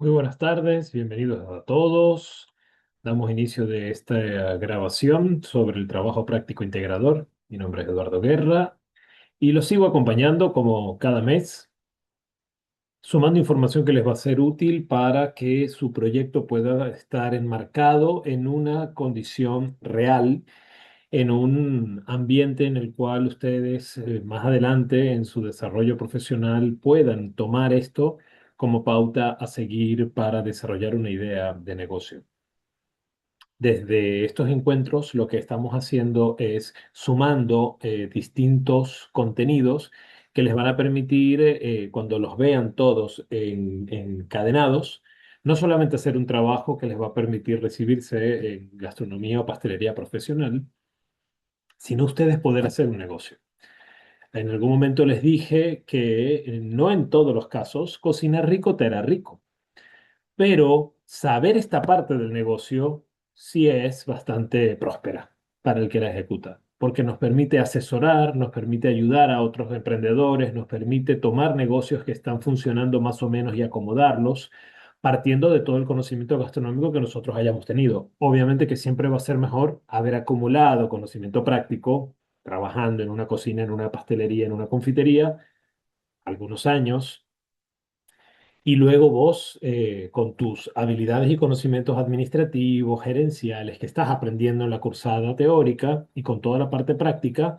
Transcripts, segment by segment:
Muy buenas tardes, bienvenidos a todos. Damos inicio de esta grabación sobre el trabajo práctico integrador. Mi nombre es Eduardo Guerra y los sigo acompañando como cada mes, sumando información que les va a ser útil para que su proyecto pueda estar enmarcado en una condición real, en un ambiente en el cual ustedes más adelante en su desarrollo profesional puedan tomar esto como pauta a seguir para desarrollar una idea de negocio. Desde estos encuentros, lo que estamos haciendo es sumando distintos contenidos que les van a permitir, cuando los vean todos encadenados, no solamente hacer un trabajo que les va a permitir recibirse en gastronomía o pastelería profesional, sino ustedes poder hacer un negocio. En algún momento les dije que no en todos los casos cocinar rico te hará rico, pero saber esta parte del negocio sí es bastante próspera para el que la ejecuta, porque nos permite asesorar, nos permite ayudar a otros emprendedores, nos permite tomar negocios que están funcionando más o menos y acomodarlos, partiendo de todo el conocimiento gastronómico que nosotros hayamos tenido. Obviamente que siempre va a ser mejor haber acumulado conocimiento práctico, trabajando en una cocina, en una pastelería, en una confitería, algunos años y luego vos, con tus habilidades y conocimientos administrativos, gerenciales que estás aprendiendo en la cursada teórica y con toda la parte práctica,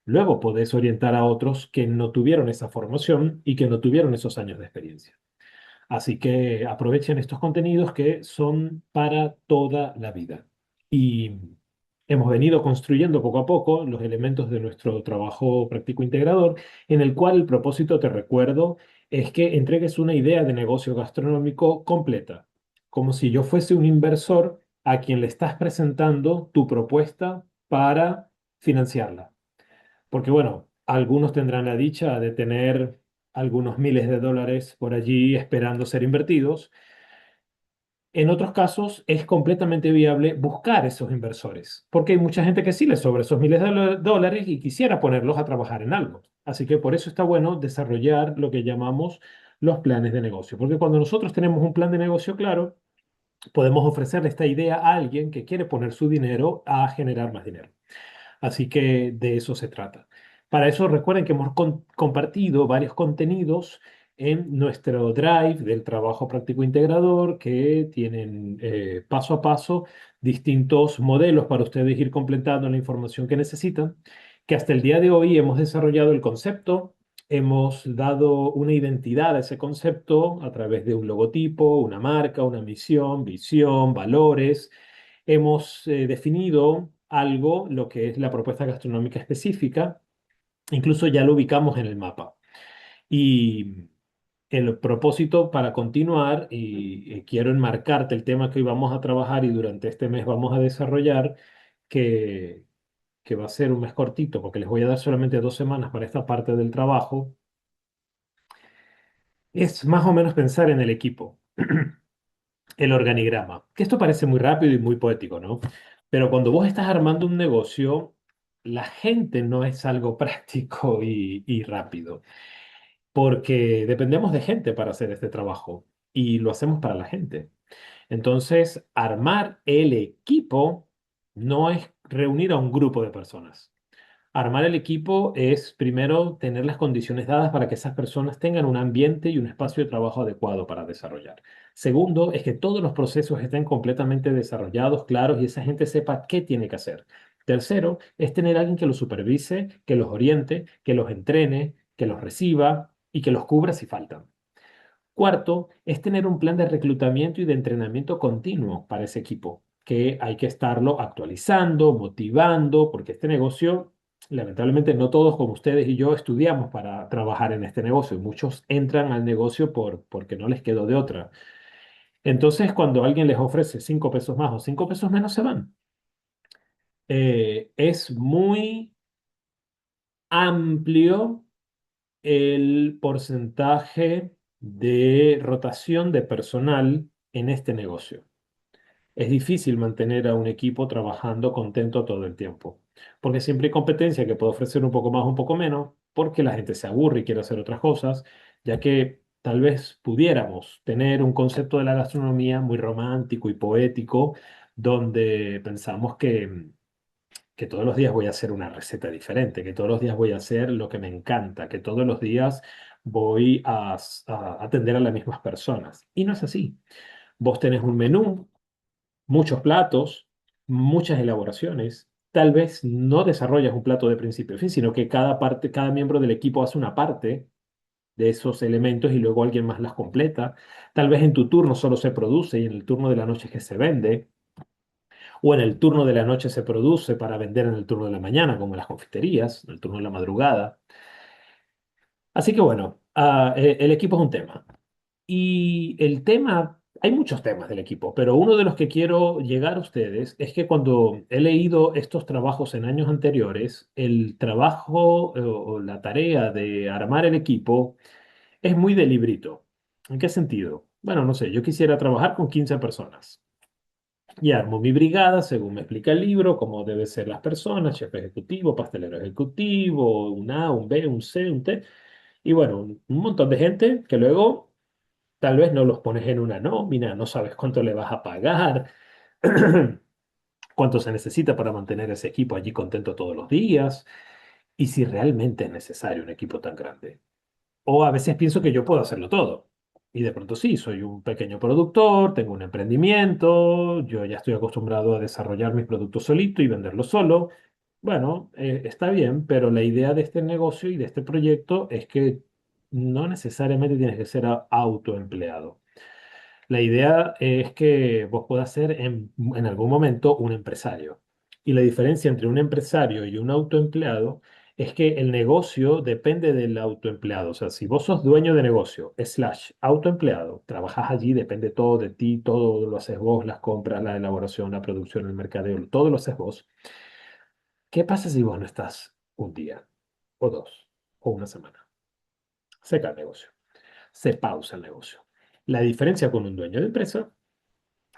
luego podés orientar a otros que no tuvieron esa formación y que no tuvieron esos años de experiencia. Así que aprovechen estos contenidos que son para toda la vida. Y hemos venido construyendo poco a poco los elementos de nuestro trabajo práctico integrador, en el cual el propósito, te recuerdo, es que entregues una idea de negocio gastronómico completa, como si yo fuese un inversor a quien le estás presentando tu propuesta para financiarla. Porque bueno, algunos tendrán la dicha de tener algunos miles de dólares por allí esperando ser invertidos. En otros casos es completamente viable buscar esos inversores, porque hay mucha gente que sí le sobra esos miles de dólares y quisiera ponerlos a trabajar en algo. Así que por eso está bueno desarrollar lo que llamamos los planes de negocio, porque cuando nosotros tenemos un plan de negocio claro, podemos ofrecerle esta idea a alguien que quiere poner su dinero a generar más dinero. Así que de eso se trata. Para eso recuerden que hemos compartido varios contenidos en nuestro Drive del trabajo práctico integrador que tienen paso a paso distintos modelos para ustedes ir completando la información que necesitan, que hasta el día de hoy hemos desarrollado el concepto, hemos dado una identidad a ese concepto a través de un logotipo, una marca, una misión, visión, valores. Hemos definido algo, lo que es la propuesta gastronómica específica, incluso ya lo ubicamos en el mapa. Y el propósito para continuar, y quiero enmarcarte el tema que hoy vamos a trabajar y durante este mes vamos a desarrollar, que, que va a ser un mes cortito, porque les voy a dar solamente 2 semanas para esta parte del trabajo, es más o menos pensar en el equipo. El organigrama, que esto parece muy rápido y muy poético, ¿no? Pero cuando vos estás armando un negocio, la gente no es algo práctico y rápido, porque dependemos de gente para hacer este trabajo y lo hacemos para la gente. Entonces, armar el equipo no es reunir a un grupo de personas. Armar el equipo es primero tener las condiciones dadas para que esas personas tengan un ambiente y un espacio de trabajo adecuado para desarrollar. Segundo, es que todos los procesos estén completamente desarrollados, claros y esa gente sepa qué tiene que hacer. Tercero, es tener alguien que los supervise, que los oriente, que los entrene, que los reciba y que los cubra si faltan. Cuarto, es tener un plan de reclutamiento y de entrenamiento continuo para ese equipo, que hay que estarlo actualizando, motivando, porque este negocio, lamentablemente no todos como ustedes y yo estudiamos para trabajar en este negocio. Muchos entran al negocio porque no les quedó de otra. Entonces, cuando alguien les ofrece 5 pesos más o 5 pesos menos, se van. Es muy amplio el porcentaje de rotación de personal en este negocio. Es difícil mantener a un equipo trabajando contento todo el tiempo, porque siempre hay competencia que puede ofrecer un poco más, un poco menos, porque la gente se aburre y quiere hacer otras cosas, ya que tal vez pudiéramos tener un concepto de la gastronomía muy romántico y poético, donde pensamos que todos los días voy a hacer una receta diferente, que todos los días voy a hacer lo que me encanta, que todos los días voy a atender a las mismas personas. Y no es así. Vos tenés un menú, muchos platos, muchas elaboraciones. Tal vez no desarrollas un plato de principio a fin, sino que cada parte, cada miembro del equipo hace una parte de esos elementos y luego alguien más las completa. Tal vez en tu turno solo se produce y en el turno de la noche es que se vende, o en el turno de la noche se produce para vender en el turno de la mañana, como en las confiterías, en el turno de la madrugada. Así que bueno, el equipo es un tema. Y el tema, hay muchos temas del equipo, pero uno de los que quiero llegar a ustedes es que cuando he leído estos trabajos en años anteriores, el trabajo o la tarea de armar el equipo es muy de librito. ¿En qué sentido? Bueno, no sé, yo quisiera trabajar con 15 personas y armo mi brigada según me explica el libro, cómo deben ser las personas, chef ejecutivo, pastelero ejecutivo, un A, un B, un C, un T, y bueno, un montón de gente que luego tal vez no los pones en una nómina, no sabes cuánto le vas a pagar, cuánto se necesita para mantener ese equipo allí contento todos los días, y si realmente es necesario un equipo tan grande. O a veces pienso que yo puedo hacerlo todo. Y de pronto sí, soy un pequeño productor, tengo un emprendimiento, yo ya estoy acostumbrado a desarrollar mis productos solito y venderlos solo. Bueno, está bien, pero la idea de este negocio y de este proyecto es que no necesariamente tienes que ser autoempleado. La idea es que vos puedas ser en algún momento un empresario. Y la diferencia entre un empresario y un autoempleado es que el negocio depende del autoempleado. O sea, si vos sos dueño de negocio, slash autoempleado, trabajas allí, depende todo de ti, todo lo haces vos, las compras, la elaboración, la producción, el mercadeo, todo lo haces vos. ¿Qué pasa si vos no estás un día, o dos, o una semana? Seca el negocio, se pausa el negocio. La diferencia con un dueño de empresa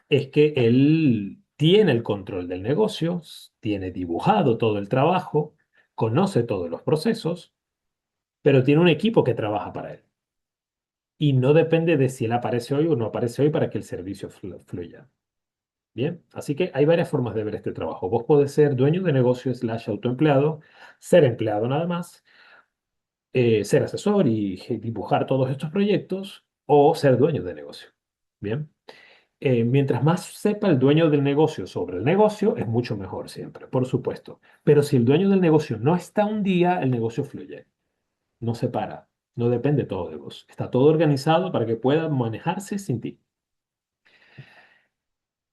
es que él tiene el control del negocio, tiene dibujado todo el trabajo, conoce todos los procesos, pero tiene un equipo que trabaja para él. Y no depende de si él aparece hoy o no aparece hoy para que el servicio fluya. Bien, así que hay varias formas de ver este trabajo. Vos podés ser dueño de negocio slash autoempleado, ser empleado nada más, ser asesor y dibujar todos estos proyectos o ser dueño de negocio. Bien. Mientras más sepa el dueño del negocio sobre el negocio, es mucho mejor siempre, por supuesto. Pero si el dueño del negocio no está un día, el negocio fluye, no se para, no depende todo de vos. Está todo organizado para que pueda manejarse sin ti.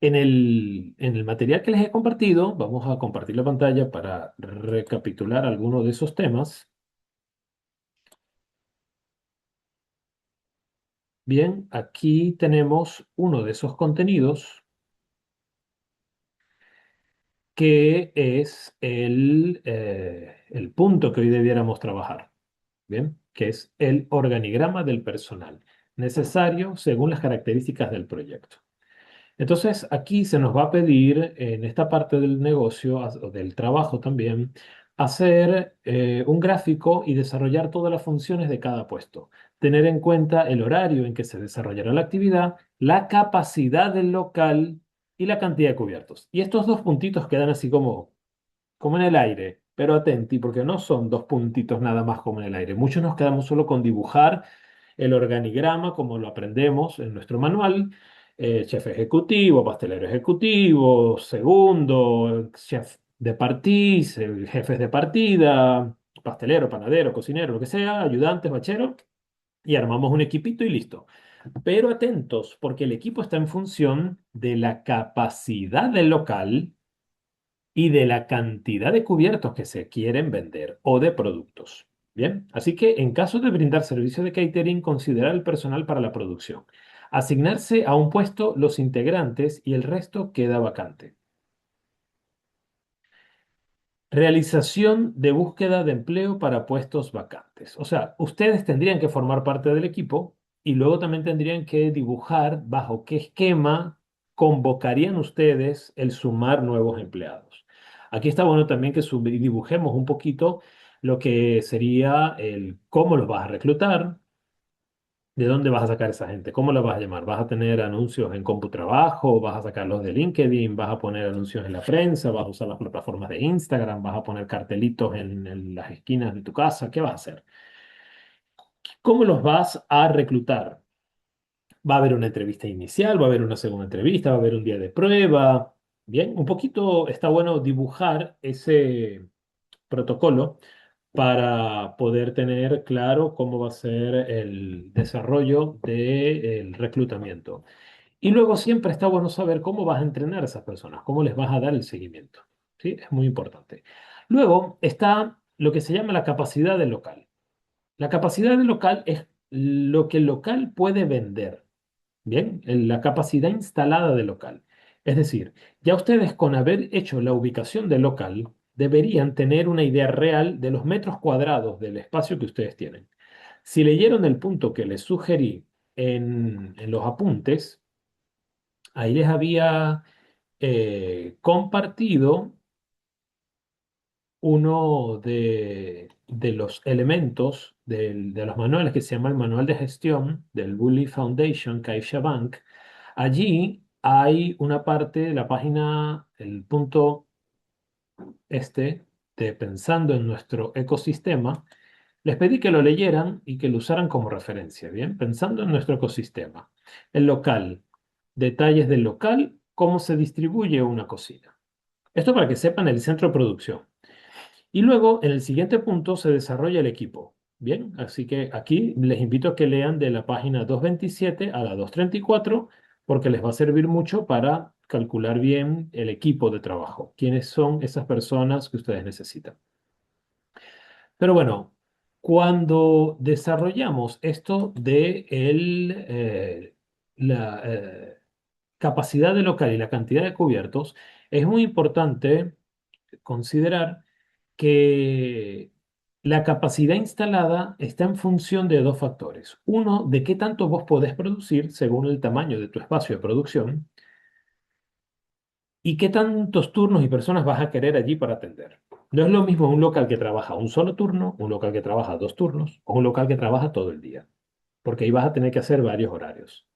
En el material que les he compartido, vamos a compartir la pantalla para recapitular algunos de esos temas. Bien, aquí tenemos uno de esos contenidos que es el punto que hoy debiéramos trabajar. Bien, que es el organigrama del personal, necesario según las características del proyecto. Entonces, aquí se nos va a pedir en esta parte del negocio o del trabajo también, hacer un gráfico y desarrollar todas las funciones de cada puesto. Tener en cuenta el horario en que se desarrollará la actividad, la capacidad del local y la cantidad de cubiertos. Y estos dos puntitos quedan así como en el aire, pero atenti, porque no son dos puntitos nada más como en el aire. Muchos nos quedamos solo con dibujar el organigrama como lo aprendemos en nuestro manual. Chef ejecutivo, pastelero ejecutivo, segundo, chef de partís, jefes de partida, pastelero, panadero, cocinero, lo que sea, ayudantes, bachero, y armamos un equipito y listo. Pero atentos, porque el equipo está en función de la capacidad del local y de la cantidad de cubiertos que se quieren vender o de productos. Bien, así que en caso de brindar servicio de catering, considerar el personal para la producción. Asignarse a un puesto los integrantes y el resto queda vacante. Realización de búsqueda de empleo para puestos vacantes. O sea, ustedes tendrían que formar parte del equipo y luego también tendrían que dibujar bajo qué esquema convocarían ustedes el sumar nuevos empleados. Aquí está bueno también que dibujemos un poquito lo que sería el cómo los vas a reclutar, ¿De dónde vas a sacar esa gente? ¿Cómo la vas a llamar? ¿Vas a tener anuncios en CompuTrabajo? ¿Vas a sacarlos de LinkedIn? ¿Vas a poner anuncios en la prensa? ¿Vas a usar las plataformas de Instagram? ¿Vas a poner cartelitos en las esquinas de tu casa? ¿Qué vas a hacer? ¿Cómo los vas a reclutar? Va a haber una entrevista inicial, va a haber una segunda entrevista, va a haber un día de prueba. Bien, un poquito está bueno dibujar ese protocolo para poder tener claro cómo va a ser el desarrollo del reclutamiento. Y luego siempre está bueno saber cómo vas a entrenar a esas personas, cómo les vas a dar el seguimiento. ¿Sí? Es muy importante. Luego está lo que se llama la capacidad del local. La capacidad del local es lo que el local puede vender. Bien, la capacidad instalada del local. Es decir, ya ustedes con haber hecho la ubicación del local deberían tener una idea real de los metros cuadrados del espacio que ustedes tienen. Si leyeron el punto que les sugerí en los apuntes, ahí les había compartido uno de los elementos de los manuales que se llama el manual de gestión del Bully Foundation CaixaBank. Allí hay una parte de la página, el punto este, de pensando en nuestro ecosistema. Les pedí que lo leyeran y que lo usaran como referencia, ¿bien? Pensando en nuestro ecosistema. El local, detalles del local, cómo se distribuye una cocina. Esto para que sepan el centro de producción. Y luego, en el siguiente punto, se desarrolla el equipo. Bien, así que aquí les invito a que lean de la página 227 a la 234 porque les va a servir mucho para calcular bien el equipo de trabajo, quiénes son esas personas que ustedes necesitan. Pero bueno, cuando desarrollamos esto de la capacidad de local y la cantidad de cubiertos, es muy importante considerar que la capacidad instalada está en función de dos factores. Uno, de qué tanto vos podés producir según el tamaño de tu espacio de producción y qué tantos turnos y personas vas a querer allí para atender. No es lo mismo un local que trabaja un solo turno, un local que trabaja dos turnos o un local que trabaja todo el día, porque ahí vas a tener que hacer varios horarios.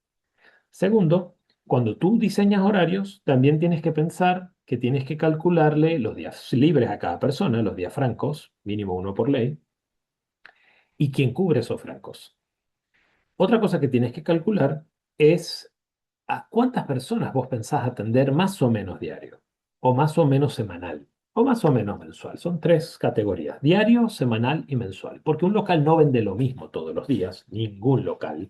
Segundo, cuando tú diseñas horarios, también tienes que pensar que tienes que calcularle los días libres a cada persona, los días francos, mínimo uno por ley, y quién cubre esos francos. Otra cosa que tienes que calcular es a cuántas personas vos pensás atender más o menos diario, o más o menos semanal, o más o menos mensual. Son tres categorías, diario, semanal y mensual, porque un local no vende lo mismo todos los días, ningún local,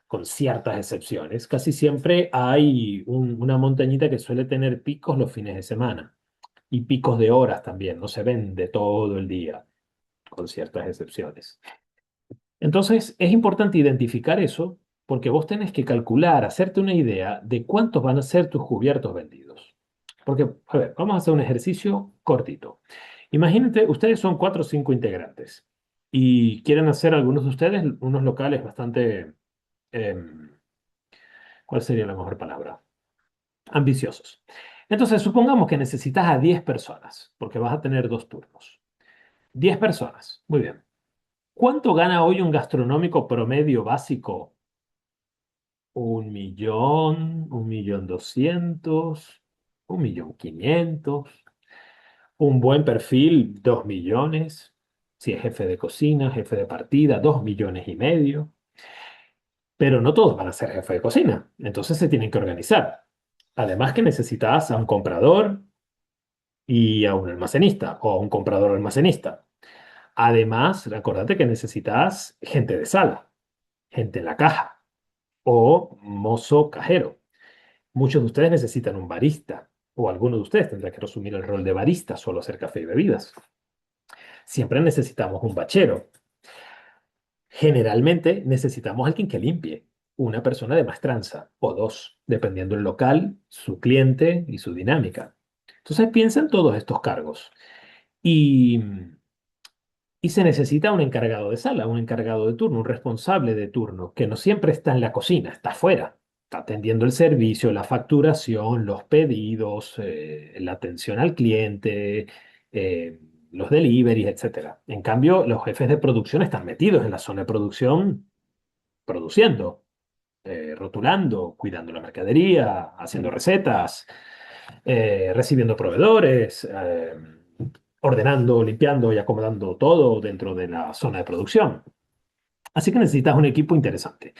con ciertas excepciones. Casi siempre hay una montañita que suele tener picos los fines de semana y picos de horas también, no se vende todo el día, con ciertas excepciones. Entonces, es importante identificar eso porque vos tenés que calcular, hacerte una idea de cuántos van a ser tus cubiertos vendidos. Porque, a ver, vamos a hacer un ejercicio cortito. Imagínate, ustedes son cuatro o cinco integrantes y quieren hacer algunos de ustedes unos locales bastante, em, ¿cuál sería la mejor palabra? Ambiciosos. Entonces, supongamos que necesitas a 10 personas, porque vas a tener dos turnos. 10 personas, muy bien. ¿Cuánto gana hoy un gastronómico promedio básico? 1.000.000, 1.200.000, 1.500.000. Un buen perfil, 2 millones. Si es jefe de cocina, jefe de partida, 2,5 millones. Pero no todos van a ser jefe de cocina. Entonces se tienen que organizar. Además que necesitas a un comprador y a un almacenista o a un comprador almacenista. Además, acordate que necesitas gente de sala, gente en la caja o mozo cajero. Muchos de ustedes necesitan un barista o alguno de ustedes tendrá que asumir el rol de barista, solo hacer café y bebidas. Siempre necesitamos un bachero. Generalmente necesitamos alguien que limpie, una persona de maestranza o dos, dependiendo del local, su cliente y su dinámica. Entonces piensa en todos estos cargos y, y se necesita un encargado de sala, un encargado de turno, un responsable de turno, que no siempre está en la cocina, está afuera, está atendiendo el servicio, la facturación, los pedidos, la atención al cliente, eh, los deliveries, etcétera. En cambio, los jefes de producción están metidos en la zona de producción produciendo, rotulando, cuidando la mercadería, haciendo recetas, recibiendo proveedores, ordenando, limpiando y acomodando todo dentro de la zona de producción. Así que necesitas un equipo interesante.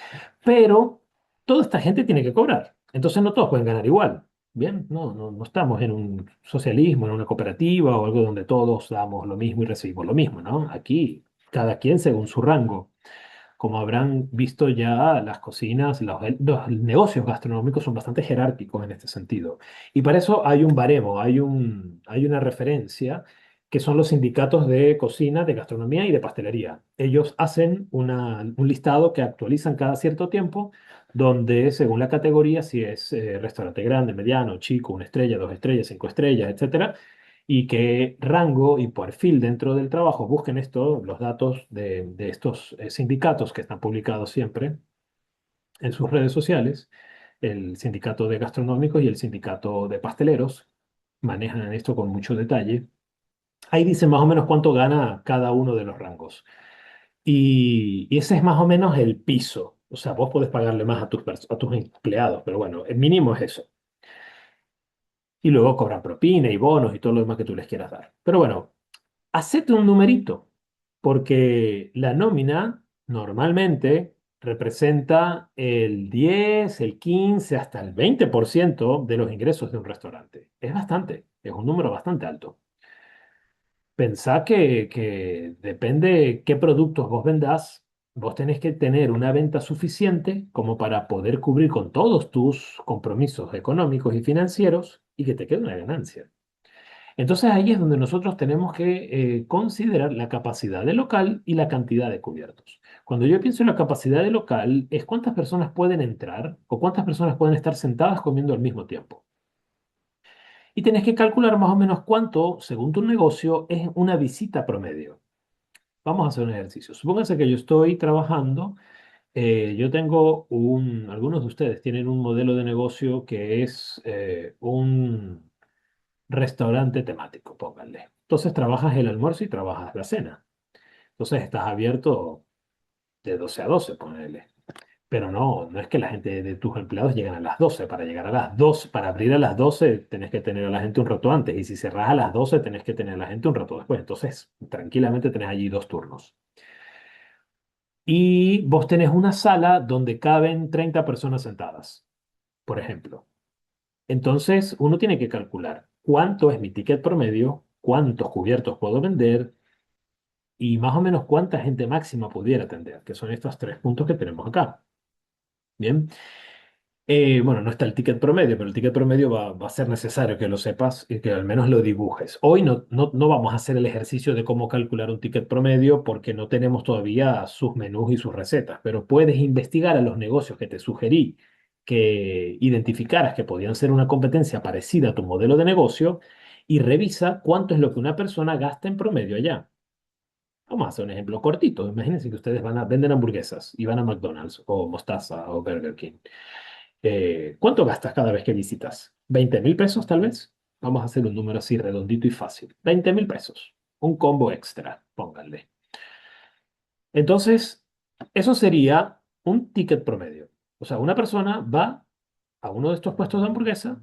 Pero toda esta gente tiene que cobrar. Entonces no todos pueden ganar igual. Bien, no estamos en un socialismo, en una cooperativa o algo donde todos damos lo mismo y recibimos lo mismo, ¿no? Aquí cada quien según su rango. Como habrán visto ya, las cocinas, los negocios gastronómicos son bastante jerárquicos en este sentido. Y para eso hay un baremo, hay una referencia que son los sindicatos de cocina, de gastronomía y de pastelería. Ellos hacen un listado que actualizan cada cierto tiempo, donde según la categoría, si es restaurante grande, mediano, chico, una estrella, dos estrellas, cinco estrellas, etcétera, y qué rango y perfil dentro del trabajo. Busquen esto, los datos de estos sindicatos que están publicados siempre en sus redes sociales. El sindicato de gastronómicos y el sindicato de pasteleros manejan esto con mucho detalle. Ahí dice más o menos cuánto gana cada uno de los rangos. Y ese es más o menos el piso. O sea, vos podés pagarle más a a tus empleados, pero bueno, el mínimo es eso. Y luego cobran propina y bonos y todo lo demás que tú les quieras dar. Pero bueno, hacete un numerito, porque la nómina normalmente representa el 10, el 15, hasta el 20% de los ingresos de un restaurante. Es bastante, es un número bastante alto. Pensá que depende qué productos vos vendás, vos tenés que tener una venta suficiente como para poder cubrir con todos tus compromisos económicos y financieros y que te quede una ganancia. Entonces ahí es donde nosotros tenemos que considerar la capacidad de local y la cantidad de cubiertos. Cuando yo pienso en la capacidad de local, es cuántas personas pueden entrar o cuántas personas pueden estar sentadas comiendo al mismo tiempo. Y tenés que calcular más o menos cuánto, según tu negocio, es una visita promedio. Vamos a hacer un ejercicio. Supónganse que yo estoy trabajando, yo tengo algunos de ustedes tienen un modelo de negocio que es un restaurante temático, pónganle. Entonces trabajas el almuerzo y trabajas la cena. Entonces estás abierto de 12 a 12, ponele. Pero no es que la gente de tus empleados lleguen a las 12. Para llegar a las 12, para abrir a las 12, tenés que tener a la gente un rato antes. Y si cerrás a las 12, tenés que tener a la gente un rato después. Entonces, tranquilamente tenés allí dos turnos. Y vos tenés una sala donde caben 30 personas sentadas, por ejemplo. Entonces, uno tiene que calcular cuánto es mi ticket promedio, cuántos cubiertos puedo vender y más o menos cuánta gente máxima pudiera atender, que son estos tres puntos que tenemos acá. Bien. Bueno, no está el ticket promedio, pero el ticket promedio va a ser necesario que lo sepas y que al menos lo dibujes. Hoy no vamos a hacer el ejercicio de cómo calcular un ticket promedio porque no tenemos todavía sus menús y sus recetas, pero puedes investigar a los negocios que te sugerí que identificaras que podían ser una competencia parecida a tu modelo de negocio y revisa cuánto es lo que una persona gasta en promedio allá. Vamos a hacer un ejemplo cortito. Imagínense que ustedes venden hamburguesas y van a McDonald's o Mostaza o Burger King. ¿Cuánto gastas cada vez que visitas? ¿20.000 pesos tal vez? Vamos a hacer un número así redondito y fácil. 20.000 pesos. Un combo extra, pónganle. Entonces, eso sería un ticket promedio. O sea, una persona va a uno de estos puestos de hamburguesa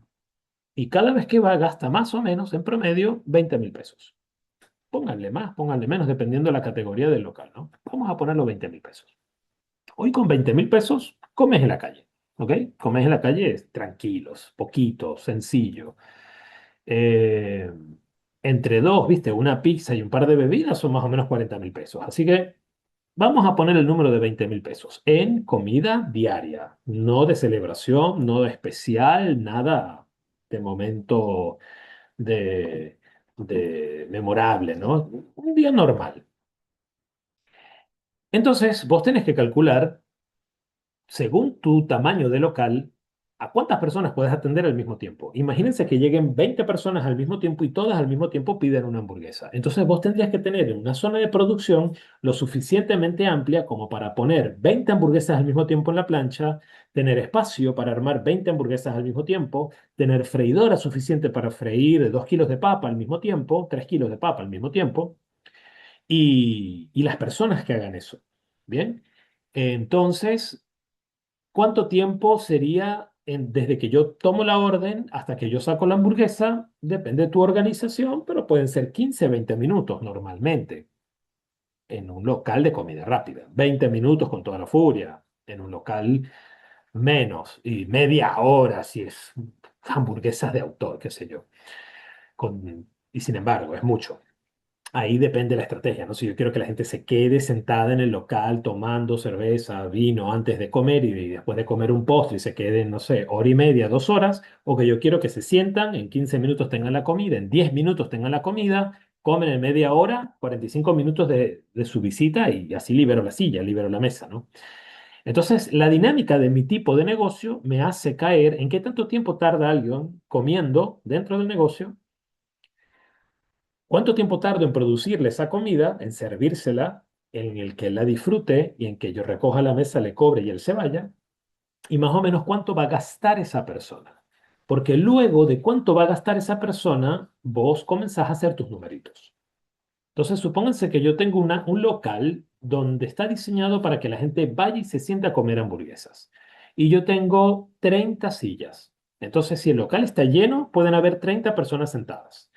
y cada vez que va gasta más o menos en promedio 20.000 pesos. Pónganle más, pónganle menos, dependiendo de la categoría del local, ¿no? Vamos a ponerlo 20.000 pesos. Hoy con 20.000 pesos comes en la calle, ¿ok? Comes en la calle tranquilos, poquito, sencillo. Eh, Entre dos, viste, una pizza y un par de bebidas son más o menos 40.000 pesos. Así que vamos a poner el número de 20.000 pesos en comida diaria, no de celebración, no de especial, nada de momento de memorable, ¿no? Un día normal. Entonces, vos tenés que calcular según tu tamaño de local, ¿a cuántas personas puedes atender al mismo tiempo? Imagínense que lleguen 20 personas al mismo tiempo y todas al mismo tiempo piden una hamburguesa. Entonces vos tendrías que tener una zona de producción lo suficientemente amplia como para poner 20 hamburguesas al mismo tiempo en la plancha, tener espacio para armar 20 hamburguesas al mismo tiempo, tener freidora suficiente para freír 2 kilos de papa al mismo tiempo, 3 kilos de papa al mismo tiempo, y las personas que hagan eso. ¿Bien? Entonces, ¿cuánto tiempo sería desde que yo tomo la orden hasta que yo saco la hamburguesa? Depende de tu organización, pero pueden ser 15, 20 minutos normalmente en un local de comida rápida. 20 minutos con toda la furia. En un local menos. Y media hora si es hamburguesas de autor, qué sé yo. Y sin embargo, es mucho. Ahí depende la estrategia, ¿no? Si yo quiero que la gente se quede sentada en el local tomando cerveza, vino antes de comer y después de comer un postre y se queden, no sé, hora y media, 2 horas, o que yo quiero que se sientan, en 15 minutos tengan la comida, en 10 minutos tengan la comida, comen en media hora, 45 minutos de su visita y así libero la silla, libero la mesa, ¿no? Entonces, la dinámica de mi tipo de negocio me hace caer en qué tanto tiempo tarda alguien comiendo dentro del negocio. ¿Cuánto tiempo tardo en producirle esa comida, en servírsela, en el que la disfrute y en que yo recoja la mesa, le cobre y él se vaya? Y más o menos cuánto va a gastar esa persona. Porque luego de cuánto va a gastar esa persona, vos comenzás a hacer tus numeritos. Entonces, supónganse que yo tengo un local donde está diseñado para que la gente vaya y se sienta a comer hamburguesas. Y yo tengo 30 sillas. Entonces, si el local está lleno, pueden haber 30 personas sentadas.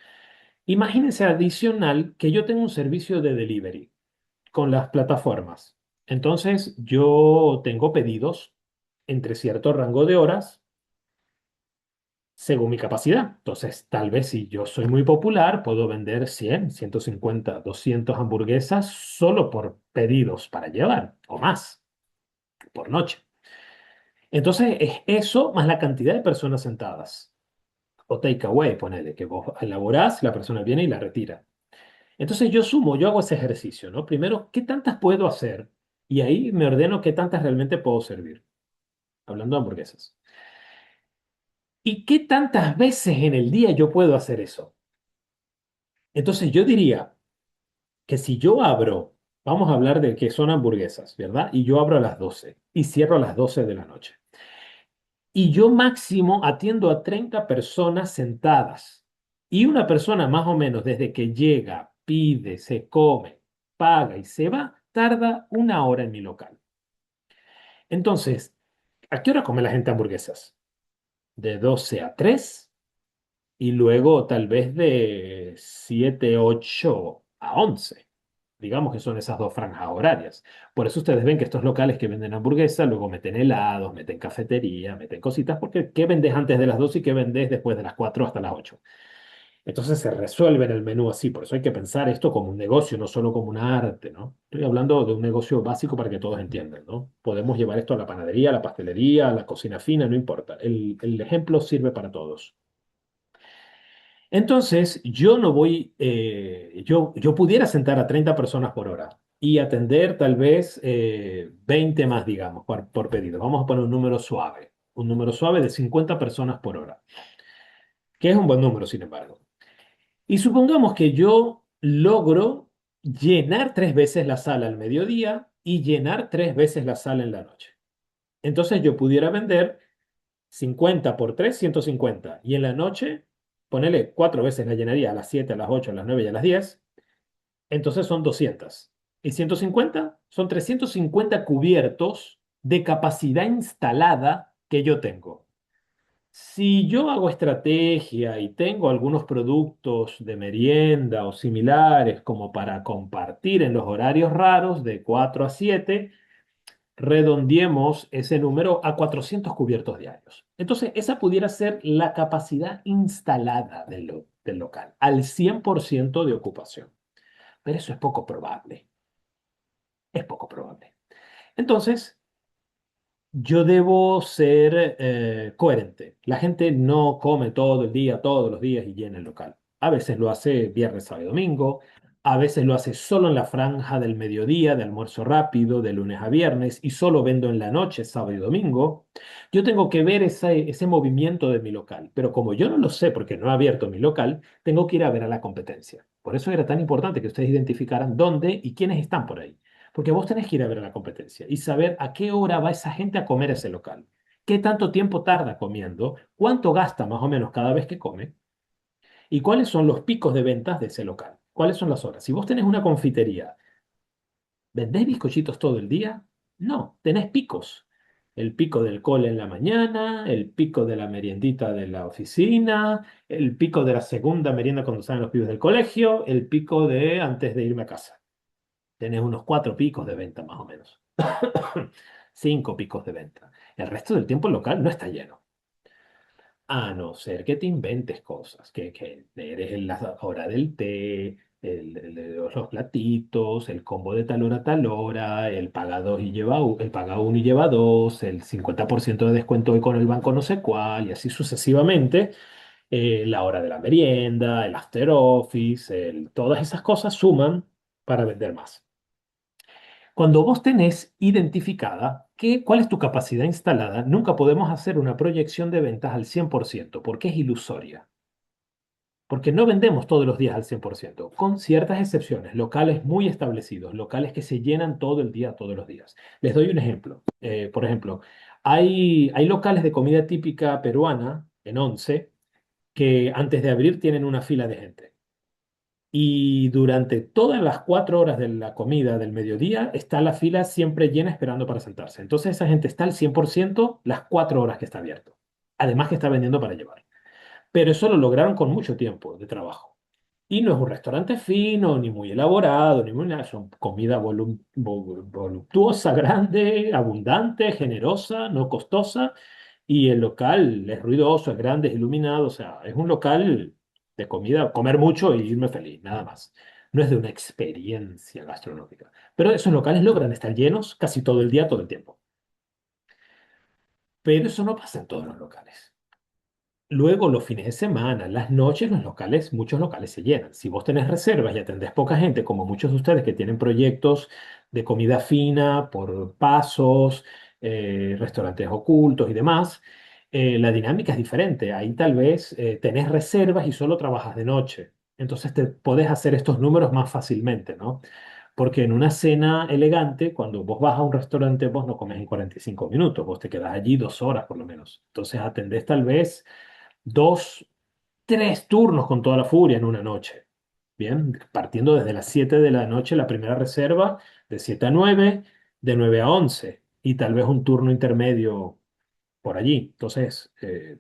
Imagínense adicional que yo tengo un servicio de delivery con las plataformas. Entonces, yo tengo pedidos entre cierto rango de horas según mi capacidad. Entonces, tal vez si yo soy muy popular, puedo vender 100, 150, 200 hamburguesas solo por pedidos para llevar o más por noche. Entonces, es eso más la cantidad de personas sentadas. O takeaway, ponele, que vos elaborás, la persona viene y la retira. Entonces yo sumo, yo hago ese ejercicio, ¿no? Primero, ¿qué tantas puedo hacer? Y ahí me ordeno qué tantas realmente puedo servir, hablando de hamburguesas. ¿Y qué tantas veces en el día yo puedo hacer eso? Entonces yo diría que si yo abro, vamos a hablar de que son hamburguesas, ¿verdad? Y yo abro a las 12 y cierro a las 12 de la noche. Y yo máximo atiendo a 30 personas sentadas. Y una persona más o menos desde que llega, pide, se come, paga y se va, tarda 1 hora en mi local. Entonces, ¿a qué hora come la gente hamburguesas? De 12 a 3 y luego tal vez de 7, 8 a 11. Digamos que son esas dos franjas horarias. Por eso ustedes ven que estos locales que venden hamburguesas, luego meten helados, meten cafetería, meten cositas, porque ¿qué vendes antes de las 12 y qué vendes después de las 4 hasta las 8? Entonces se resuelve en el menú así, por eso hay que pensar esto como un negocio, no solo como un arte, ¿no? Estoy hablando de un negocio básico para que todos entiendan, ¿no? Podemos llevar esto a la panadería, a la pastelería, a la cocina fina, no importa. El ejemplo sirve para todos. Entonces, yo no voy, yo pudiera sentar a 30 personas por hora y atender tal vez 20 más, digamos, por pedido. Vamos a poner un número suave de 50 personas por hora, que es un buen número, sin embargo. Y supongamos que yo logro llenar 3 veces la sala al mediodía y llenar 3 veces la sala en la noche. Entonces yo pudiera vender 50 por 3, 150. Y en la noche, ponele 4 veces la llenaría a las 7, a las 8, a las 9 y a las 10. Entonces son 200. Y 150 son 350 cubiertos de capacidad instalada que yo tengo. Si yo hago estrategia y tengo algunos productos de merienda o similares como para compartir en los horarios raros de 4 a 7, redondeemos ese número a 400 cubiertos diarios. Entonces, esa pudiera ser la capacidad instalada del local, al 100% de ocupación. Pero eso es poco probable, es poco probable. Entonces, yo debo ser coherente. La gente no come todo el día, todos los días y llena el local. A veces lo hace viernes, sábado y domingo. A veces lo hace solo en la franja del mediodía, de almuerzo rápido, de lunes a viernes, y solo vendo en la noche, sábado y domingo. Yo tengo que ver ese movimiento de mi local. Pero como yo no lo sé porque no he abierto mi local, tengo que ir a ver a la competencia. Por eso era tan importante que ustedes identificaran dónde y quiénes están por ahí. Porque vos tenés que ir a ver la competencia y saber a qué hora va esa gente a comer a ese local. ¿Qué tanto tiempo tarda comiendo? ¿Cuánto gasta más o menos cada vez que come? ¿Y cuáles son los picos de ventas de ese local? ¿Cuáles son las horas? Si vos tenés una confitería, ¿vendés bizcochitos todo el día? No, tenés picos. El pico del cole en la mañana, el pico de la meriendita de la oficina, el pico de la segunda merienda cuando salen los pibes del colegio, el pico de antes de irme a casa. Tenés unos 4 picos de venta más o menos. 5 picos de venta. El resto del tiempo el local no está lleno. A no ser que te inventes cosas, que eres en la hora del té, los platitos, el combo de tal hora a tal hora, el paga dos y lleva, el paga uno y lleva dos, el 50% de descuento hoy con el banco no sé cuál, y así sucesivamente, la hora de la merienda, el after office, todas esas cosas suman para vender más. Cuando vos tenés identificada cuál es tu capacidad instalada, nunca podemos hacer una proyección de ventas al 100% porque es ilusoria. Porque no vendemos todos los días al 100%, con ciertas excepciones, locales muy establecidos, locales que se llenan todo el día, todos los días. Les doy un ejemplo. Por ejemplo, hay locales de comida típica peruana en Once que antes de abrir tienen una fila de gente. Y durante todas las 4 horas de la comida del mediodía está la fila siempre llena esperando para sentarse. Entonces esa gente está al 100% las 4 horas que está abierto. Además que está vendiendo para llevar. Pero eso lo lograron con mucho tiempo de trabajo. Y no es un restaurante fino, ni muy elaborado, ni muy nada. Son comida voluptuosa, grande, abundante, generosa, no costosa. Y el local es ruidoso, es grande, es iluminado. O sea, es un local de comida, comer mucho y irme feliz, nada más. No es de una experiencia gastronómica. Pero esos locales logran estar llenos casi todo el día, todo el tiempo. Pero eso no pasa en todos los locales. Luego, los fines de semana, las noches, los locales, muchos locales se llenan. Si vos tenés reservas y atendés poca gente, como muchos de ustedes que tienen proyectos de comida fina por pasos, restaurantes ocultos y demás, la dinámica es diferente. Ahí tal vez tenés reservas y solo trabajas de noche. Entonces te podés hacer estos números más fácilmente, ¿no? Porque en una cena elegante, cuando vos vas a un restaurante, vos no comes en 45 minutos, vos te quedás allí 2 horas por lo menos. Entonces atendés tal vez 2, 3 turnos con toda la furia en una noche. Bien, partiendo desde las 7 de la noche, la primera reserva, de 7 a 9, de 9 a 11, y tal vez un turno intermedio por allí. Entonces,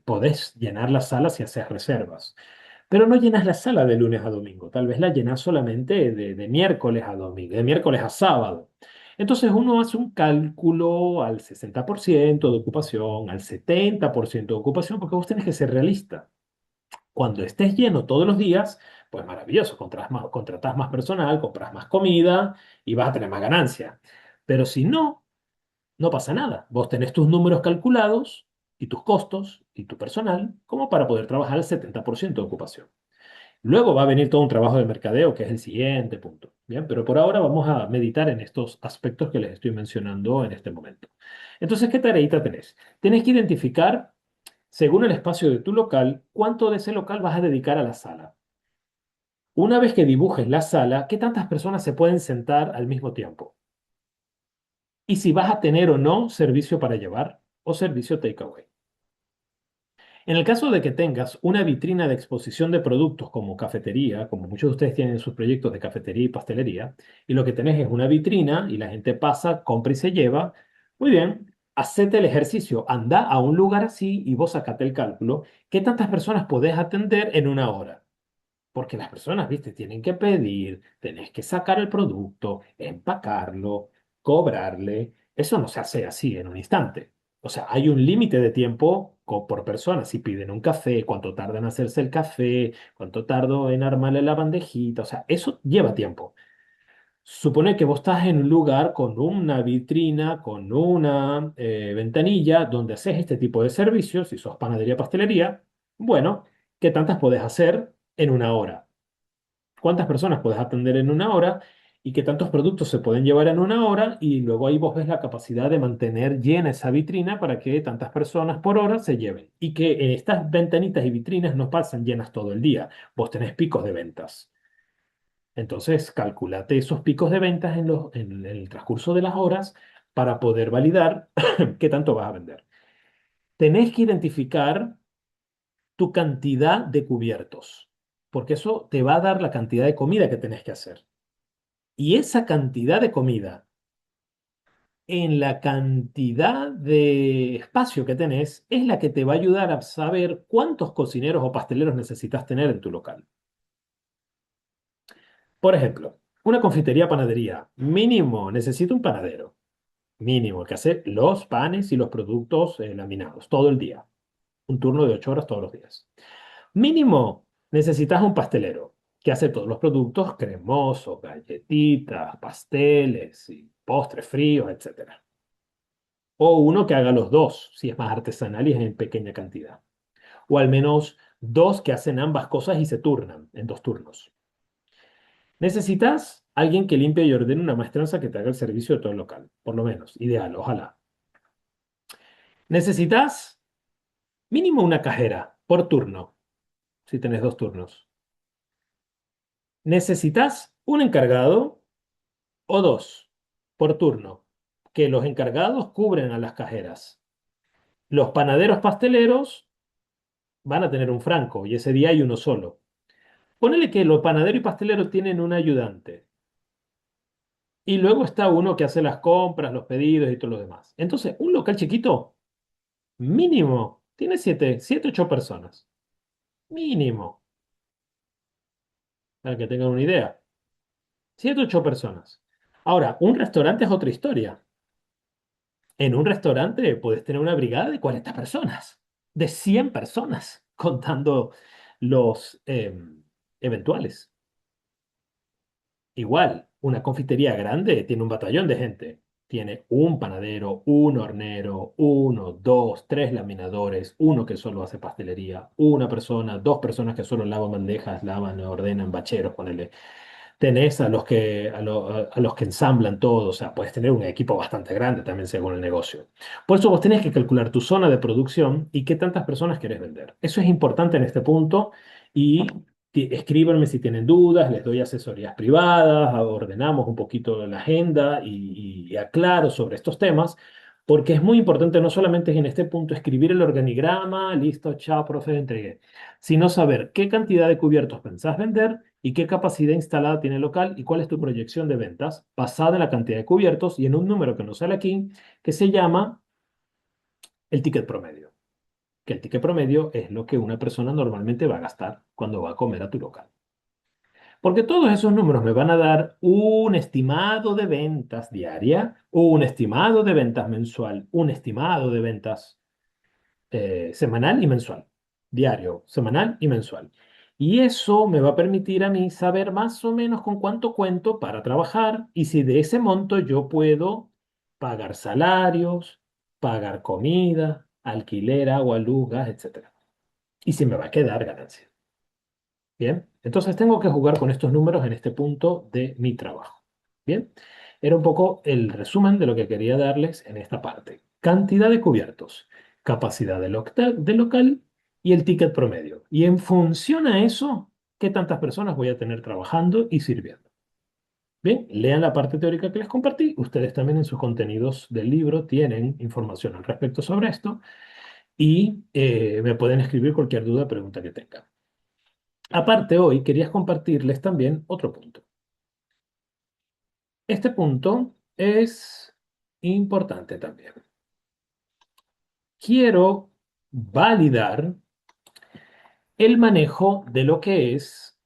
podés llenar la sala si haces reservas. Pero no llenas la sala de lunes a domingo, tal vez la llenas solamente de miércoles a domingo, de miércoles a sábado. Entonces uno hace un cálculo al 60% de ocupación, al 70% de ocupación, porque vos tenés que ser realista. Cuando estés lleno todos los días, pues maravilloso, contratás más personal, compras más comida y vas a tener más ganancia. Pero si no, no pasa nada. Vos tenés tus números calculados y tus costos y tu personal como para poder trabajar al 70% de ocupación. Luego va a venir todo un trabajo de mercadeo, que es el siguiente punto. Bien, pero por ahora vamos a meditar en estos aspectos que les estoy mencionando en este momento. Entonces, ¿qué tareita tenés? Tenés que identificar, según el espacio de tu local, cuánto de ese local vas a dedicar a la sala. Una vez que dibujes la sala, ¿qué tantas personas se pueden sentar al mismo tiempo? Y si vas a tener o no servicio para llevar o servicio takeaway. En el caso de que tengas una vitrina de exposición de productos como cafetería, como muchos de ustedes tienen sus proyectos de cafetería y pastelería, y lo que tenés es una vitrina y la gente pasa, compra y se lleva, muy bien, hacete el ejercicio, anda a un lugar así y vos sacate el cálculo, ¿qué tantas personas podés atender en una hora? Porque las personas, viste, tienen que pedir, tenés que sacar el producto, empacarlo, cobrarle. Eso no se hace así en un instante. O sea, hay un límite de tiempo por persona. Si piden un café, cuánto tarda en hacerse el café, cuánto tardo en armarle la bandejita. O sea, eso lleva tiempo. Supone que vos estás en un lugar con una vitrina, con una ventanilla donde haces este tipo de servicios, si sos panadería, pastelería. Bueno, ¿qué tantas podés hacer en una hora? ¿Cuántas personas puedes atender en una hora? ¿Y qué tantos productos se pueden llevar en una hora? Y luego ahí vos ves la capacidad de mantener llena esa vitrina para que tantas personas por hora se lleven. Y que en estas ventanitas y vitrinas no pasan llenas todo el día. Vos tenés picos de ventas. Entonces, calculate esos picos de ventas en el transcurso de las horas para poder validar qué tanto vas a vender. Tenés que identificar tu cantidad de cubiertos, porque eso te va a dar la cantidad de comida que tenés que hacer. Y esa cantidad de comida en la cantidad de espacio que tenés es la que te va a ayudar a saber cuántos cocineros o pasteleros necesitas tener en tu local. Por ejemplo, una confitería, panadería, mínimo necesita un panadero, mínimo, que hace los panes y los productos laminados todo el día, un turno de 8 horas todos los días. Mínimo necesitas un pastelero que hace todos los productos cremosos, galletitas, pasteles y postres fríos, etcétera. O uno que haga los dos, si es más artesanal y es en pequeña cantidad. O al menos dos que hacen ambas cosas y se turnan en dos turnos. Necesitas alguien que limpie y ordene una maestranza que te haga el servicio de todo el local, por lo menos, ideal, ojalá. Necesitas mínimo una cajera por turno, si tenés dos turnos. Necesitas un encargado o dos por turno, que los encargados cubren a las cajeras. Los panaderos pasteleros van a tener un franco y ese día hay uno solo. Ponele que los panaderos y pasteleros tienen un ayudante y luego está uno que hace las compras, los pedidos y todo lo demás. Entonces, un local chiquito, mínimo, tiene siete, ocho personas. Mínimo, para que tengan una idea. Siete, ocho personas. Ahora, un restaurante es otra historia. En un restaurante puedes tener una brigada de 40 personas, de 100 personas, contando los eventuales. Igual, una confitería grande tiene un batallón de gente. Tiene un panadero, un hornero, uno, dos, tres laminadores, uno que solo hace pastelería, una persona, dos personas que solo lavan bandejas, lavan, ordenan, bacheros, ponele. Tenés a los que ensamblan todo, o sea, puedes tener un equipo bastante grande también según el negocio. Por eso vos tenés que calcular tu zona de producción y qué tantas personas querés vender. Eso es importante en este punto y escríbanme si tienen dudas, les doy asesorías privadas, ordenamos un poquito la agenda y aclaro sobre estos temas. Porque es muy importante no solamente en este punto escribir el organigrama, listo, chao, profe, entregué, sino saber qué cantidad de cubiertos pensás vender y qué capacidad instalada tiene el local y cuál es tu proyección de ventas basada en la cantidad de cubiertos y en un número que nos sale aquí que se llama el ticket promedio. Que el ticket promedio es lo que una persona normalmente va a gastar cuando va a comer a tu local. Porque todos esos números me van a dar un estimado de ventas diaria, un estimado de ventas mensual, un estimado de ventas semanal y mensual, diario, semanal y mensual. Y eso me va a permitir a mí saber más o menos con cuánto cuento para trabajar y si de ese monto yo puedo pagar salarios, pagar comida, alquiler, agua, luz, gas, etcétera. Y si me va a quedar ganancia. Bien, entonces tengo que jugar con estos números en este punto de mi trabajo. Bien, era un poco el resumen de lo que quería darles en esta parte. Cantidad de cubiertos, capacidad de local y el ticket promedio. Y en función a eso, ¿qué tantas personas voy a tener trabajando y sirviendo? Bien, lean la parte teórica que les compartí. Ustedes también en sus contenidos del libro tienen información al respecto sobre esto y me pueden escribir cualquier duda o pregunta que tengan. Aparte, hoy quería compartirles también otro punto. Este punto es importante también. Quiero validar el manejo de lo que es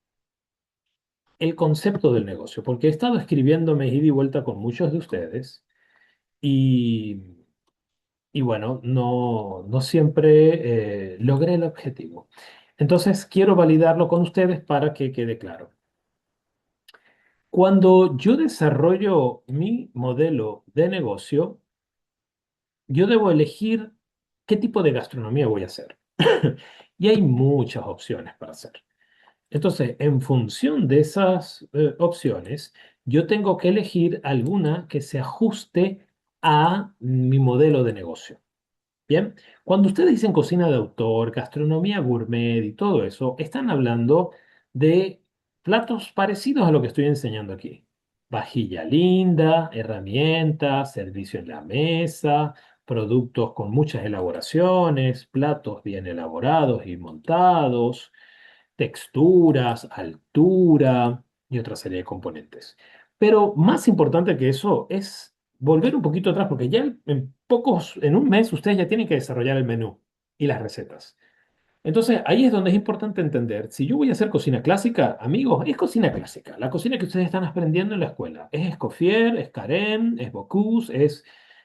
el concepto del negocio, porque he estado escribiéndome ida y vuelta con muchos de ustedes y, y bueno, no siempre logré el objetivo. Entonces, quiero validarlo con ustedes para que quede claro. Cuando yo desarrollo mi modelo de negocio, yo debo elegir qué tipo de gastronomía voy a hacer. Y hay muchas opciones para hacer. Entonces, en función de esas opciones, yo tengo que elegir alguna que se ajuste a mi modelo de negocio. Bien, cuando ustedes dicen cocina de autor, gastronomía gourmet y todo eso, están hablando de platos parecidos a lo que estoy enseñando aquí. Vajilla linda, herramientas, servicio en la mesa, productos con muchas elaboraciones, platos bien elaborados y montados, texturas, altura y otra serie de componentes. Pero más importante que eso es volver un poquito atrás, porque ya en un mes ustedes ya tienen que desarrollar el menú y las recetas. Entonces, ahí es donde es importante entender, si yo voy a hacer cocina clásica, amigos, es cocina clásica. La cocina que ustedes están aprendiendo en la escuela. Es Escoffier, es Carême, es Bocuse, es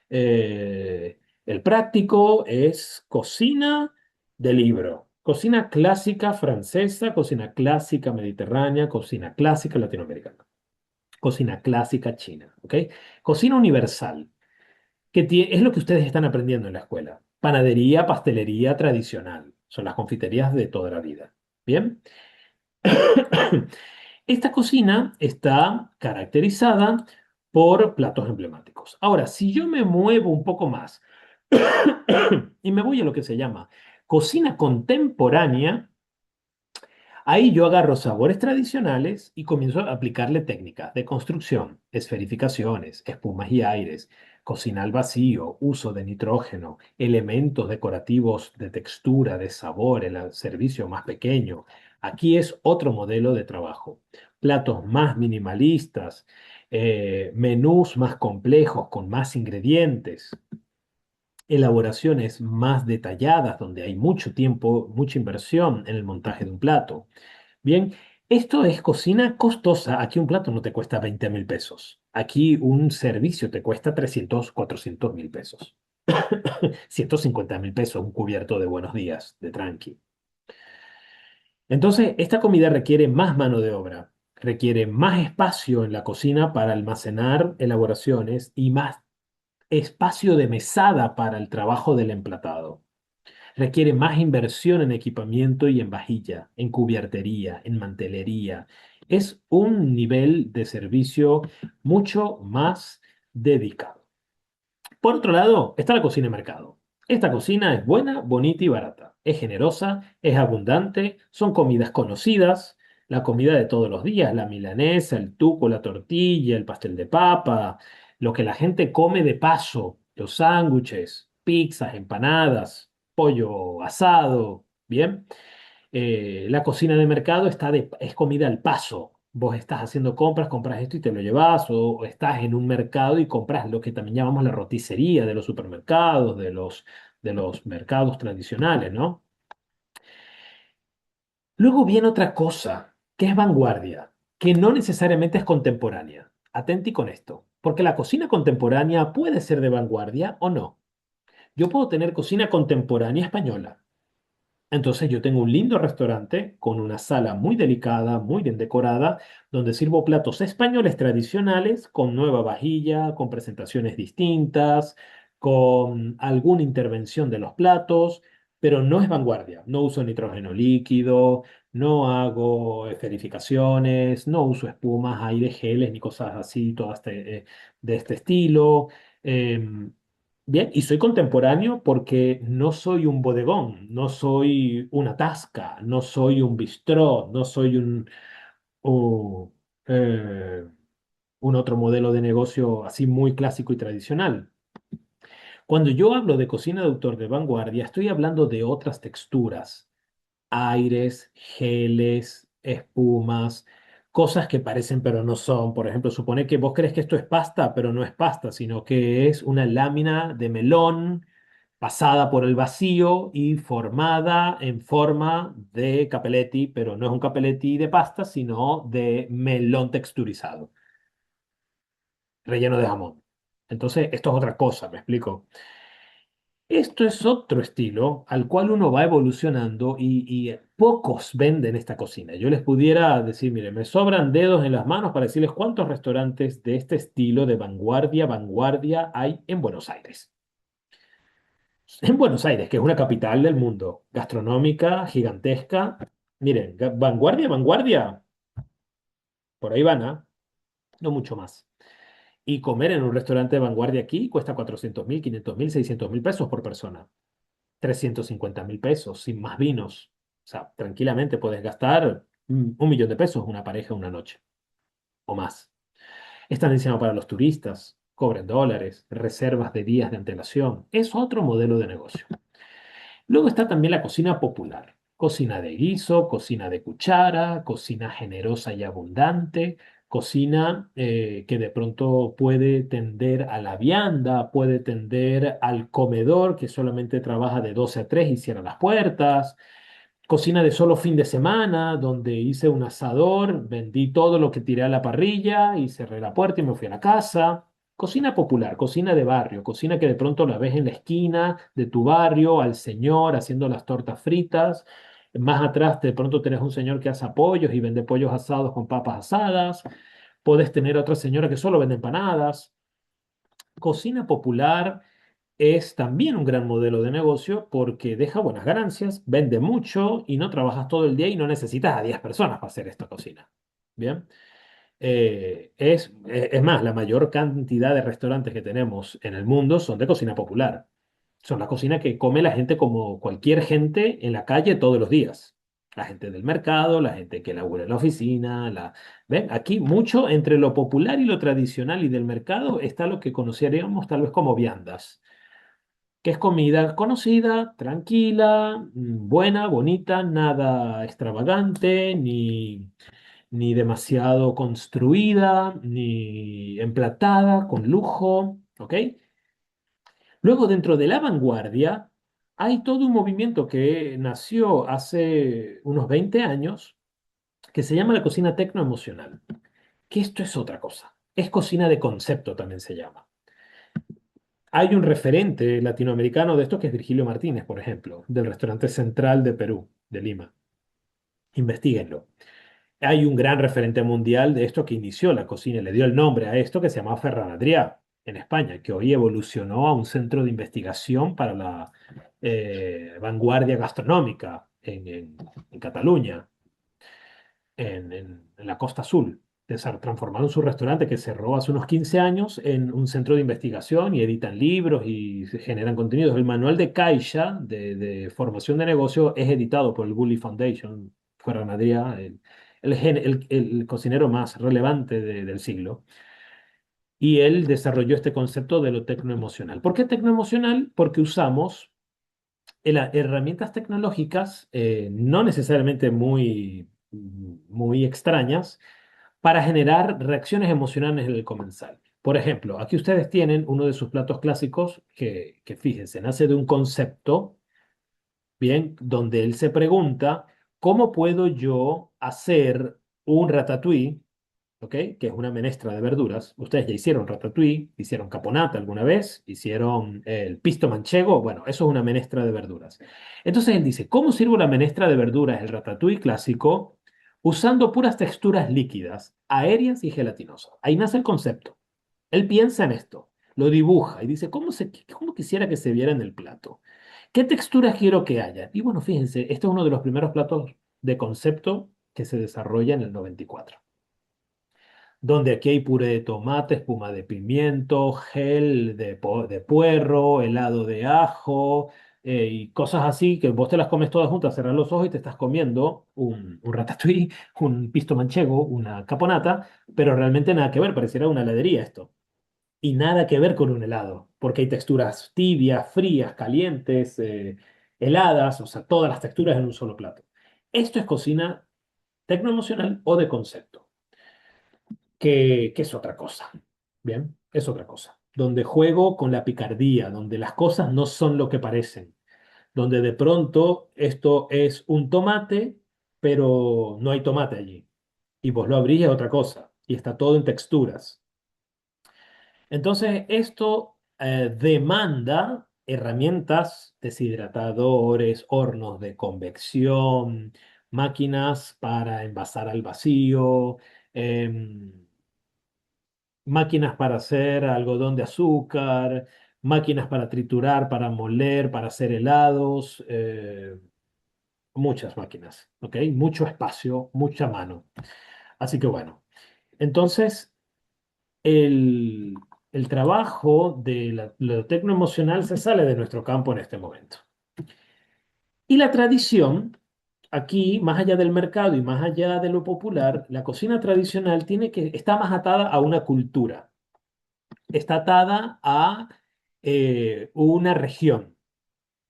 el práctico, es cocina de libro. Cocina clásica francesa, cocina clásica mediterránea, cocina clásica latinoamericana, cocina clásica china, ¿ok? Cocina universal es lo que ustedes están aprendiendo en la escuela. Panadería, pastelería tradicional. Son las confiterías de toda la vida. Bien. Esta cocina está caracterizada por platos emblemáticos. Ahora, si yo me muevo un poco más y me voy a lo que se llama cocina contemporánea, ahí yo agarro sabores tradicionales y comienzo a aplicarle técnicas de construcción, esferificaciones, espumas y aires, cocina al vacío, uso de nitrógeno, elementos decorativos de textura, de sabor, el servicio más pequeño. Aquí es otro modelo de trabajo. Platos más minimalistas, menús más complejos con más ingredientes, elaboraciones más detalladas donde hay mucho tiempo, mucha inversión en el montaje de un plato. Bien, esto es cocina costosa. Aquí un plato no te cuesta 20.000 pesos. Aquí un servicio te cuesta 300, 400.000 pesos. 150.000 pesos un cubierto de buenos días, de tranqui. Entonces, esta comida requiere más mano de obra, requiere más espacio en la cocina para almacenar elaboraciones y más espacio de mesada para el trabajo del emplatado. Requiere más inversión en equipamiento y en vajilla, en cubiertería, en mantelería. Es un nivel de servicio mucho más dedicado. Por otro lado, está la cocina de mercado. Esta cocina es buena, bonita y barata. Es generosa, es abundante, son comidas conocidas, la comida de todos los días, la milanesa, el tuco, la tortilla, el pastel de papa, lo que la gente come de paso, los sándwiches, pizzas, empanadas, pollo asado, ¿bien? La cocina de mercado es comida al paso. Vos estás haciendo compras, compras esto y te lo llevas, o estás en un mercado y compras lo que también llamamos la roticería de los supermercados, de los mercados tradicionales, ¿no? Luego viene otra cosa, que es vanguardia, que no necesariamente es contemporánea. Atenti con esto, porque la cocina contemporánea puede ser de vanguardia o no. Yo puedo tener cocina contemporánea española. Entonces yo tengo un lindo restaurante con una sala muy delicada, muy bien decorada, donde sirvo platos españoles tradicionales con nueva vajilla, con presentaciones distintas, con alguna intervención de los platos, pero no es vanguardia. No uso nitrógeno líquido, no hago esferificaciones, no uso espumas, aire, geles ni cosas así, de este estilo. Em, Bien, y soy contemporáneo porque no soy un bodegón, no soy una tasca, no soy un bistró, no soy o, eh, un otro modelo de negocio así muy clásico y tradicional. Cuando yo hablo de cocina de autor de vanguardia, estoy hablando de otras texturas, aires, geles, espumas, cosas que parecen pero no son. Por ejemplo, supone que vos crees que esto es pasta, pero no es pasta, sino que es una lámina de melón pasada por el vacío y formada en forma de capelletti, pero no es un capelletti de pasta, sino de melón texturizado, relleno de jamón. Entonces, esto es otra cosa, ¿me explico? Esto es otro estilo al cual uno va evolucionando y pocos venden esta cocina. Yo les pudiera decir, mire, me sobran dedos en las manos para decirles cuántos restaurantes de este estilo de vanguardia, vanguardia hay en Buenos Aires. En Buenos Aires, que es una capital del mundo, gastronómica, gigantesca. Miren, vanguardia, vanguardia, por ahí van, ¿ah? No mucho más. Y comer en un restaurante de vanguardia aquí cuesta 400.000, 500.000, 600.000 pesos por persona. 350.000 pesos, sin más vinos. O sea, tranquilamente puedes gastar 1 millón de pesos una pareja una noche o más. Están diseñados para los turistas, cobran dólares, reservas de días de antelación. Es otro modelo de negocio. Luego está también la cocina popular. Cocina de guiso, cocina de cuchara, cocina generosa y abundante, cocina que de pronto puede tender a la vianda, puede tender al comedor que solamente trabaja de 12 a 3 y cierra las puertas. Cocina de solo fin de semana, donde hice un asador, vendí todo lo que tiré a la parrilla y cerré la puerta y me fui a la casa. Cocina popular, cocina de barrio, cocina que de pronto la ves en la esquina de tu barrio, al señor haciendo las tortas fritas. Más atrás de pronto tenés un señor que asa pollos y vende pollos asados con papas asadas. Puedes tener otra señora que solo vende empanadas. Cocina popular es también un gran modelo de negocio porque deja buenas ganancias, vende mucho y no trabajas todo el día y no necesitas a 10 personas para hacer esta cocina. Bien. Es más, la mayor cantidad de restaurantes que tenemos en el mundo son de cocina popular. Son la cocina que come la gente como cualquier gente en la calle todos los días. La gente del mercado, la gente que labura en la oficina. ¿Ven? Aquí mucho entre lo popular y lo tradicional y del mercado está lo que conoceríamos tal vez como viandas, que es comida conocida, tranquila, buena, bonita, nada extravagante, ni demasiado construida, ni emplatada, con lujo, ¿ok? Luego, dentro de la vanguardia, hay todo un movimiento que nació hace unos 20 años que se llama la cocina tecnoemocional, que esto es otra cosa. Es cocina de concepto también se llama. Hay un referente latinoamericano de esto que es Virgilio Martínez, por ejemplo, del restaurante Central de Perú, de Lima. Investíguenlo. Hay un gran referente mundial de esto que inició la cocina y le dio el nombre a esto que se llama Ferran Adrià en España, que hoy evolucionó a un centro de investigación para la vanguardia gastronómica en Cataluña, en la Costa Azul. Transformaron su restaurante que cerró hace unos 15 años en un centro de investigación y editan libros y se generan contenidos. El manual de Caixa de formación de negocio es editado por el Bully Foundation, Ferran Adrià, el cocinero más relevante del siglo. Y él desarrolló este concepto de lo tecnoemocional. ¿Por qué tecnoemocional? Porque usamos herramientas tecnológicas no necesariamente muy extrañas para generar reacciones emocionales en el comensal. Por ejemplo, aquí ustedes tienen uno de sus platos clásicos que fíjense, nace de un concepto, bien, donde él se pregunta, ¿cómo puedo yo hacer un ratatouille? ¿Ok? Que es una menestra de verduras. Ustedes ya hicieron ratatouille, hicieron caponata alguna vez, hicieron el pisto manchego. Bueno, eso es una menestra de verduras. Entonces él dice, ¿cómo sirvo la menestra de verduras, el ratatouille clásico, usando puras texturas líquidas, aéreas y gelatinosas? Ahí nace el concepto. Él piensa en esto, lo dibuja y dice, ¿cómo quisiera que se viera en el plato? ¿Qué texturas quiero que haya? Y bueno, fíjense, este es uno de los primeros platos de concepto que se desarrolla en el 94, donde aquí hay puré de tomate, espuma de pimiento, gel de puerro, helado de ajo y cosas así que vos te las comes todas juntas, cerrás los ojos y te estás comiendo un ratatouille, un pisto manchego, una caponata, pero realmente nada que ver, pareciera una heladería esto. Y nada que ver con un helado, porque hay texturas tibias, frías, calientes, heladas, o sea, todas las texturas en un solo plato. Esto es cocina tecnoemocional o de concepto que es otra cosa. Bien, es otra cosa. Donde juego con la picardía, donde las cosas no son lo que parecen, donde de pronto esto es un tomate, pero no hay tomate allí. Y vos lo abrís y es otra cosa. Y está todo en texturas. Entonces, esto demanda herramientas, deshidratadores, hornos de convección, máquinas para envasar al vacío, em, máquinas para hacer algodón de azúcar, máquinas para triturar, para moler, para hacer helados, muchas máquinas, ¿ok? Mucho espacio, mucha mano. Así que bueno, entonces el, el trabajo de lo tecnoemocional se sale de nuestro campo en este momento. Y la tradición, aquí, más allá del mercado y más allá de lo popular, la cocina tradicional está más atada a una cultura, está atada a una región,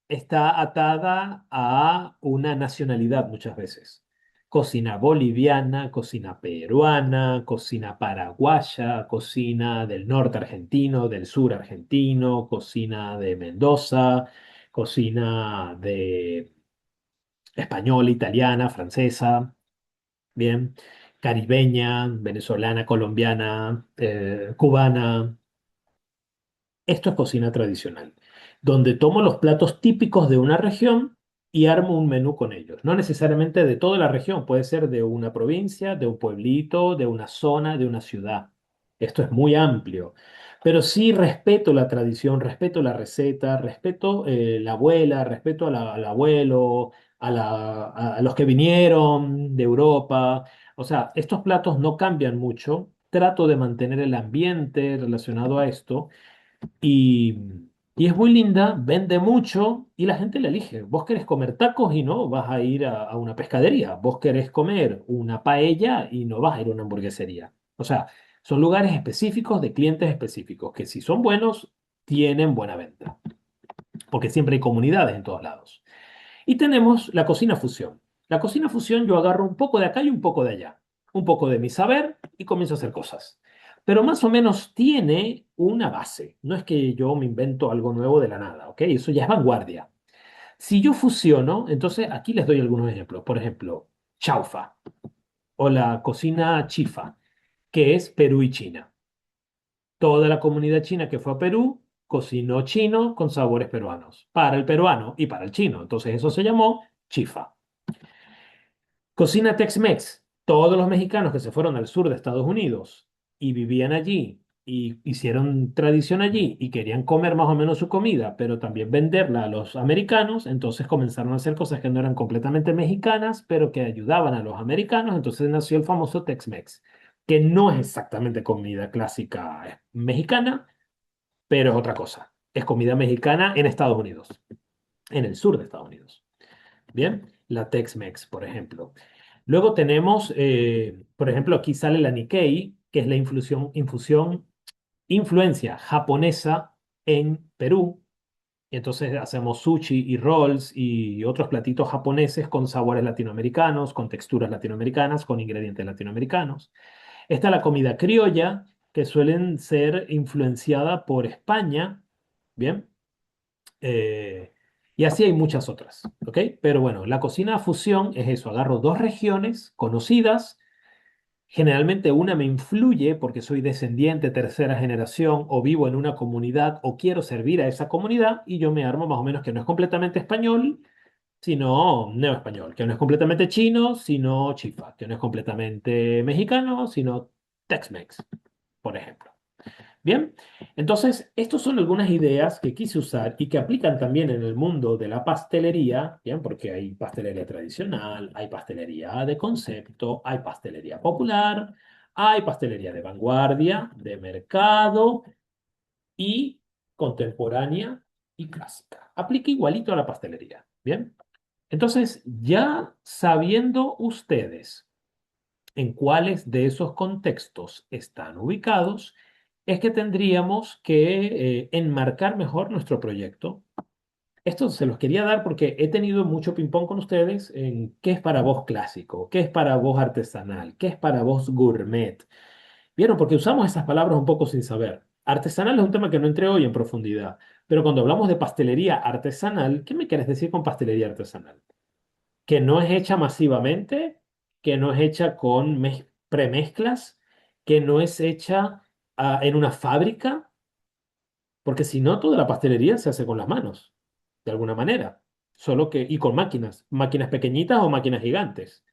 está atada a una nacionalidad muchas veces. cocina boliviana, cocina peruana, cocina paraguaya, cocina del norte argentino, del sur argentino, cocina de Mendoza, cocina de española, italiana, francesa, bien, caribeña, venezolana, colombiana, cubana. Esto es cocina tradicional, donde tomo los platos típicos de una región y armo un menú con ellos. No necesariamente de toda la región, puede ser de una provincia, de un pueblito, de una zona, de una ciudad. Esto es muy amplio, pero sí respeto la tradición, respeto la receta, respeto la abuela, respeto al abuelo, a los que vinieron de Europa. O sea, estos platos no cambian mucho. Trato de mantener el ambiente relacionado a esto y, y es muy linda, vende mucho y la gente la elige. Vos querés comer tacos y no vas a ir a una pescadería. Vos querés comer una paella y no vas a ir a una hamburguesería. O sea, son lugares específicos de clientes específicos que si son buenos, tienen buena venta. Porque siempre hay comunidades en todos lados. Y tenemos la cocina fusión. La cocina fusión yo agarro un poco de acá y un poco de allá, un poco de mi saber y comienzo a hacer cosas. Pero más o menos tiene una base. No es que yo me invento algo nuevo de la nada, ¿ok? Eso ya es vanguardia. Si yo fusiono, entonces aquí les doy algunos ejemplos. Por ejemplo, chaufa o la cocina chifa, que es Perú y China. Toda la comunidad china que fue a Perú cocinó chino con sabores peruanos, para el peruano y para el chino. Entonces eso se llamó chifa. Cocina Tex-Mex. Todos los mexicanos que se fueron al sur de Estados Unidos y vivían allí y hicieron tradición allí y querían comer más o menos su comida, pero también venderla a los americanos, entonces comenzaron a hacer cosas que no eran completamente mexicanas, pero que ayudaban a los americanos, entonces nació el famoso Tex-Mex, que no es exactamente comida clásica mexicana, pero es otra cosa. Es comida mexicana en Estados Unidos, en el sur de Estados Unidos. Bien, la Tex-Mex, por ejemplo. Luego tenemos, por ejemplo, aquí sale la Nikkei, que es la influencia japonesa en Perú. Entonces hacemos sushi y rolls y otros platitos japoneses con sabores latinoamericanos, con texturas latinoamericanas, con ingredientes latinoamericanos. Está la comida criolla, que suelen ser influenciada por España, ¿bien? Eh, y así hay muchas otras, ¿ok? Pero bueno, la cocina fusión es eso, agarro dos regiones conocidas, generalmente una me influye porque soy descendiente, tercera generación, o vivo en una comunidad, o quiero servir a esa comunidad, y yo me armo más o menos que no es completamente español, sino neoespañol, que no es completamente chino, sino chifa, que no es completamente mexicano, sino Tex-Mex, por ejemplo. Bien, entonces, estas son algunas ideas que quise usar y que aplican también en el mundo de la pastelería, bien, porque hay pastelería tradicional, hay pastelería de concepto, hay pastelería popular, hay pastelería de vanguardia, de mercado y contemporánea y clásica. Aplica igualito a la pastelería, bien. Entonces, ya sabiendo ustedes en cuáles de esos contextos están ubicados, es que tendríamos que enmarcar mejor nuestro proyecto. Esto se los quería dar porque he tenido mucho ping-pong con ustedes en qué es para vos clásico, qué es para vos artesanal, qué es para vos gourmet. ¿Vieron? Porque usamos esas palabras un poco sin saber. Artesanal es un tema que no entré hoy en profundidad, pero cuando hablamos de pastelería artesanal, ¿qué me quieres decir con pastelería artesanal? Que no es hecha masivamente, que no es hecha con premezclas, que no es hecha en una fábrica, porque si no, toda la pastelería se hace con las manos, de alguna manera, solo que, y con máquinas, máquinas pequeñitas o máquinas gigantes.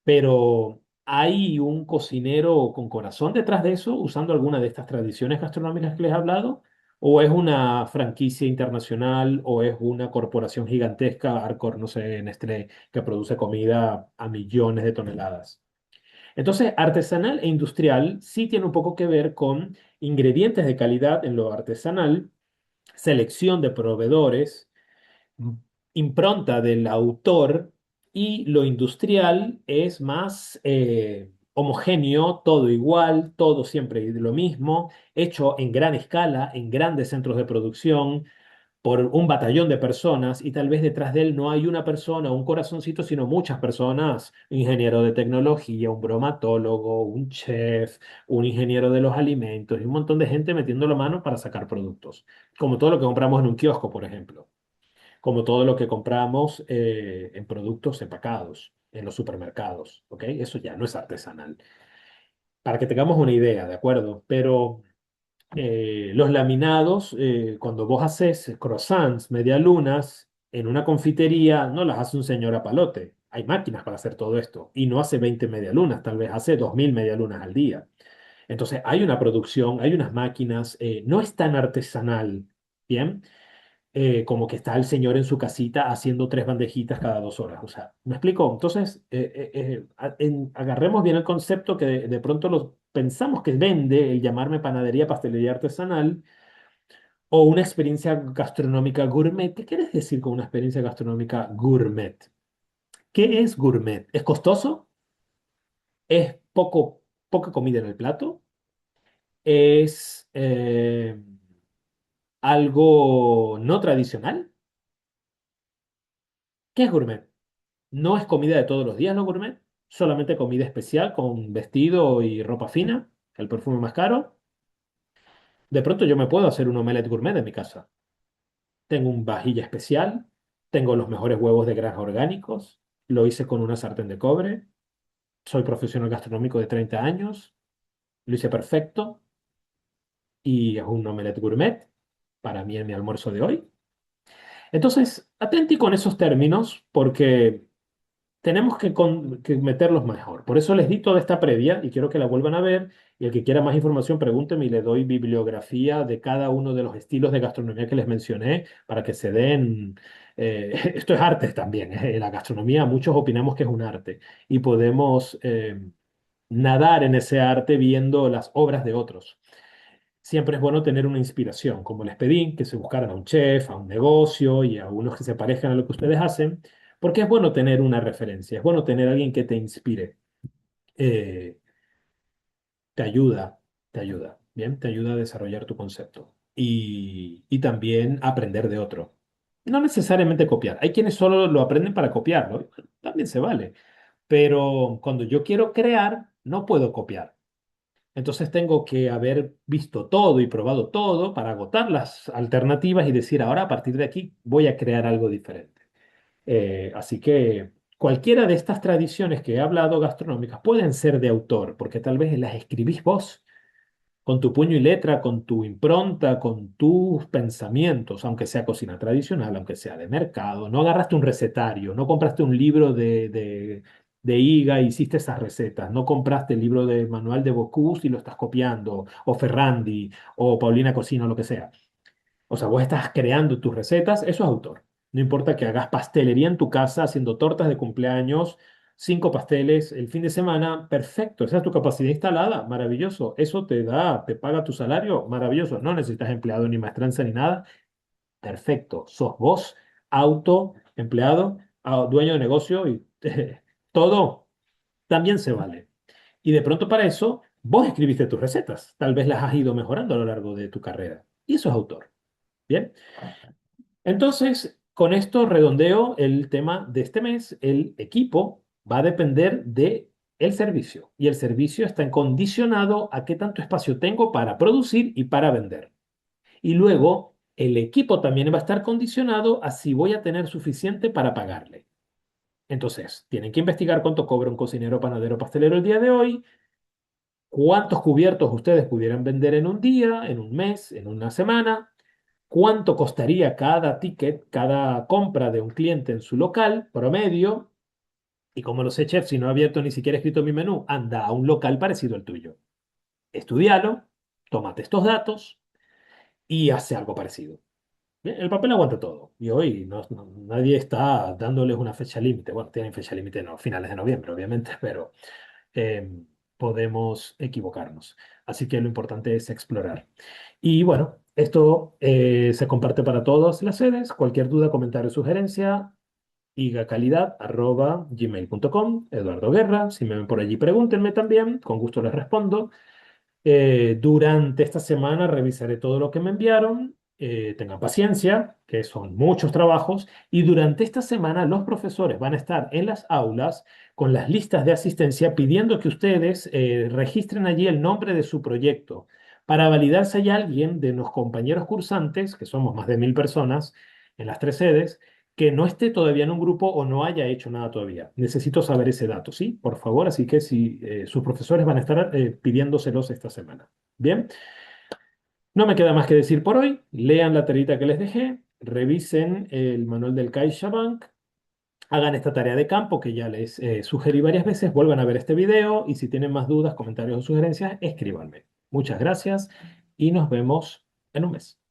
Pero ¿hay un cocinero con corazón detrás de eso, usando alguna de estas tradiciones gastronómicas que les he hablado? ¿O es una franquicia internacional o es una corporación gigantesca, Arcor, no sé, Nestlé, que produce comida a millones de toneladas? Entonces, artesanal e industrial sí tiene un poco que ver con ingredientes de calidad en lo artesanal, selección de proveedores, impronta del autor, y lo industrial es más homogéneo, todo igual, todo siempre lo mismo, hecho en gran escala, en grandes centros de producción, por un batallón de personas y tal vez detrás de él no hay una persona, un corazoncito, sino muchas personas, un ingeniero de tecnología, un bromatólogo, un chef, un ingeniero de los alimentos y un montón de gente metiendo la mano para sacar productos, como todo lo que compramos en un kiosco, por ejemplo, como todo lo que compramos en productos empacados en los supermercados, ¿ok? Eso ya no es artesanal. Para que tengamos una idea, ¿de acuerdo? Pero los laminados, cuando vos haces croissants, medialunas, en una confitería, no las hace un señor a palote. Hay máquinas para hacer todo esto. Y no hace 20 medialunas, tal vez hace 2000 medialunas al día. Entonces, hay una producción, hay unas máquinas, no es tan artesanal, ¿bien? Como que está el señor en su casita haciendo tres bandejitas cada 2 horas. O sea, ¿me explico? Entonces, agarremos bien el concepto que de pronto pensamos que vende el llamarme panadería, pastelería artesanal o una experiencia gastronómica gourmet. ¿Qué quieres decir con una experiencia gastronómica gourmet? ¿Qué es gourmet? ¿Es costoso? ¿Es poca comida en el plato? ¿Es algo no tradicional? ¿Qué es gourmet? No es comida de todos los días, ¿no, gourmet? Solamente comida especial con vestido y ropa fina, el perfume más caro. De pronto yo me puedo hacer un omelette gourmet en mi casa. Tengo un vajilla especial, tengo los mejores huevos de granja orgánicos, lo hice con una sartén de cobre, soy profesional gastronómico de 30 años, lo hice perfecto y es un omelette gourmet para mí en mi almuerzo de hoy. Entonces, atenti con esos términos porque tenemos que meterlos mejor. Por eso les di toda esta previa y quiero que la vuelvan a ver. Y el que quiera más información, pregúnteme y le doy bibliografía de cada uno de los estilos de gastronomía que les mencioné para que se den... esto es arte también. La gastronomía, muchos opinamos que es un arte y podemos nadar en ese arte viendo las obras de otros. Siempre es bueno tener una inspiración, como les pedí, que se buscaran a un chef, a un negocio y a unos que se parezcan a lo que ustedes hacen, porque es bueno tener una referencia, es bueno tener alguien que te inspire. Eh, te ayuda, ¿bien? Te ayuda a desarrollar tu concepto y también aprender de otro. No necesariamente copiar. Hay quienes solo lo aprenden para copiarlo, también se vale, pero cuando yo quiero crear, no puedo copiar. Entonces tengo que haber visto todo y probado todo para agotar las alternativas y decir, ahora a partir de aquí voy a crear algo diferente. Así que cualquiera de estas tradiciones que he hablado gastronómicas pueden ser de autor, porque tal vez las escribís vos con tu puño y letra, con tu impronta, con tus pensamientos, aunque sea cocina tradicional, aunque sea de mercado. No agarraste un recetario, no compraste un libro de IGA y hiciste esas recetas, no compraste el libro de manual de Bocuse y lo estás copiando, o Ferrandi, o Paulina Cocina, o lo que sea. O sea, vos estás creando tus recetas, eso es autor. No importa que hagas pastelería en tu casa, haciendo tortas de cumpleaños, 5 pasteles el fin de semana, perfecto. Esa es tu capacidad instalada, maravilloso. Eso te da, te paga tu salario, maravilloso. No necesitas empleado ni maestranza ni nada, perfecto. Sos vos, auto, empleado, dueño de negocio y todo también se vale. Y de pronto para eso, vos escribiste tus recetas. Tal vez las has ido mejorando a lo largo de tu carrera. Y eso es autor. Bien. Entonces, con esto redondeo el tema de este mes. El equipo va a depender de el servicio y el servicio está condicionado a qué tanto espacio tengo para producir y para vender. Y luego, el equipo también va a estar condicionado a si voy a tener suficiente para pagarle. Entonces, tienen que investigar cuánto cobra un cocinero, panadero, pastelero el día de hoy, cuántos cubiertos ustedes pudieran vender en un día, en un mes, en una semana, cuánto costaría cada ticket, cada compra de un cliente en su local promedio. Y como lo sé, chef, si no he abierto ni siquiera he escrito mi menú, anda a un local parecido al tuyo. Estudialo, tómate estos datos y hace algo parecido. Bien, el papel aguanta todo. Y hoy nadie está dándoles una fecha límite. Bueno, tienen fecha límite, no, finales de noviembre, obviamente, pero eh, podemos equivocarnos. Así que lo importante es explorar. Y bueno, esto se comparte para todas las sedes. Cualquier duda, comentario, sugerencia, igacalidad@gmail.com, Eduardo Guerra. Si me ven por allí, pregúntenme también. Con gusto les respondo. Durante esta semana revisaré todo lo que me enviaron. tengan paciencia, que son muchos trabajos, y durante esta semana los profesores van a estar en las aulas con las listas de asistencia pidiendo que ustedes registren allí el nombre de su proyecto para validar si hay alguien de los compañeros cursantes, que somos más de 1000 personas en las tres sedes, que no esté todavía en un grupo o no haya hecho nada todavía. Necesito saber ese dato, ¿sí? Por favor, así que si sus profesores van a estar pidiéndoselos esta semana. Bien. No me queda más que decir por hoy. Lean la tarita que les dejé, revisen el manual del CaixaBank, hagan esta tarea de campo que ya les sugerí varias veces, vuelvan a ver este video y si tienen más dudas, comentarios o sugerencias, escríbanme. Muchas gracias y nos vemos en un mes.